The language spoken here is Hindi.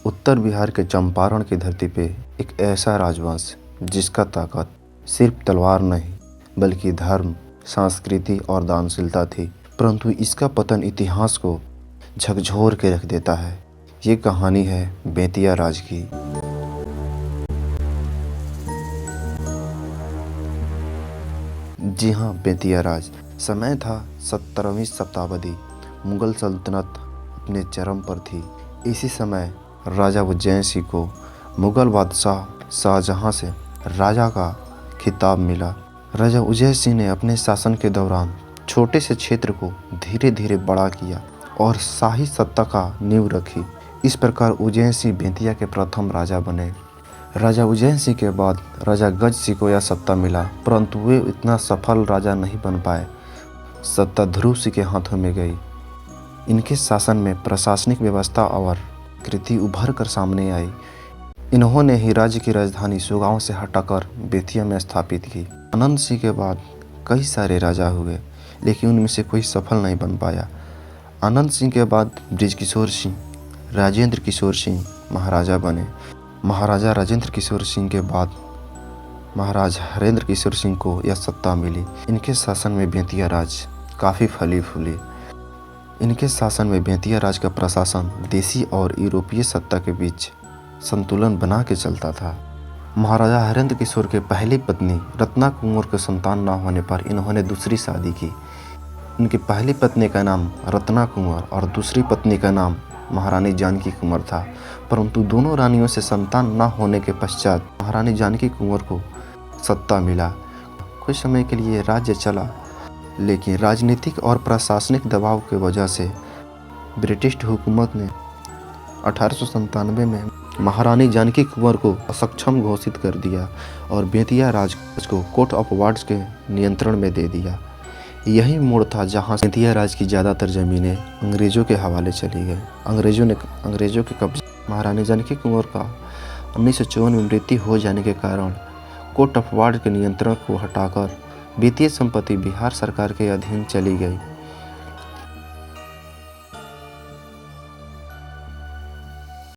उत्तर बिहार के चंपारण की धरती पे एक ऐसा राजवंश जिसका ताकत सिर्फ तलवार नहीं बल्कि धर्म, संस्कृति और दानशीलता थी, परंतु इसका पतन इतिहास को झकझोर के रख देता है। ये कहानी है बेतिया राज की। जी हाँ, बेतिया राज। समय था 17वीं शताब्दी। मुगल सल्तनत अपने चरम पर थी। इसी समय राजा उज्जैन सिंह को मुगल बादशाह शाहजहां से राजा का खिताब मिला। राजा उज्जैन सिंह ने अपने शासन के दौरान छोटे से क्षेत्र को धीरे धीरे बड़ा किया और शाही सत्ता का नींव रखी। इस प्रकार उज्जैन सिंह बेतिया के प्रथम राजा बने। राजा उज्जैन सिंह के बाद राजा गज सिंह को यह सत्ता मिला, परंतु वे इतना सफल राजा नहीं बन पाए। सत्ता ध्रुव सिंह के हाथों में गई। इनके शासन में प्रशासनिक व्यवस्था और कृति उभर कर सामने आई। इन्होंने ही राज्य की राजधानी सुगांव से हटाकर बेतिया में स्थापित की। आनंद सिंह के बाद कई सारे राजा हुए, लेकिन उनमें से कोई सफल नहीं बन पाया। आनंद सिंह के बाद बृजकिशोर सिंह, राजेंद्र किशोर सिंह महाराजा बने। महाराजा राजेंद्र किशोर सिंह के बाद महाराजा हरेंद्र किशोर सिंह को यह सत्ता मिली। इनके शासन में बेतिया राज काफ़ी फली फूली। इनके शासन में बेतिया राज का प्रशासन देसी और यूरोपीय सत्ता के बीच संतुलन बना के चलता था। महाराजा हरेंद्र किशोर के पहली पत्नी रत्ना कुंवर के संतान न होने पर इन्होंने दूसरी शादी की। इनकी पहली पत्नी का नाम रत्ना कुंवर और दूसरी पत्नी का नाम महारानी जानकी कुंवर था, परंतु दोनों रानियों से संतान न होने के पश्चात महारानी जानकी कुंवर को सत्ता मिला। कुछ समय के लिए राज्य चला, लेकिन राजनीतिक और प्रशासनिक दबाव की वजह से ब्रिटिश हुकूमत ने 1897 में महारानी जानकी कुंवर को असक्षम घोषित कर दिया और बेतिया राज को कोर्ट ऑफ वार्ड्स के नियंत्रण में दे दिया। यही मोड़ था जहां बेतिया राज की ज़्यादातर ज़मीनें अंग्रेज़ों के हवाले चली गई। अंग्रेज़ों के कब्जे महारानी जानकी कुंवर का 1954 में मृत्यु हो जाने के कारण कोर्ट ऑफ वार्ड के नियंत्रण को हटाकर वित्तीय संपत्ति बिहार सरकार के अधीन चली गई।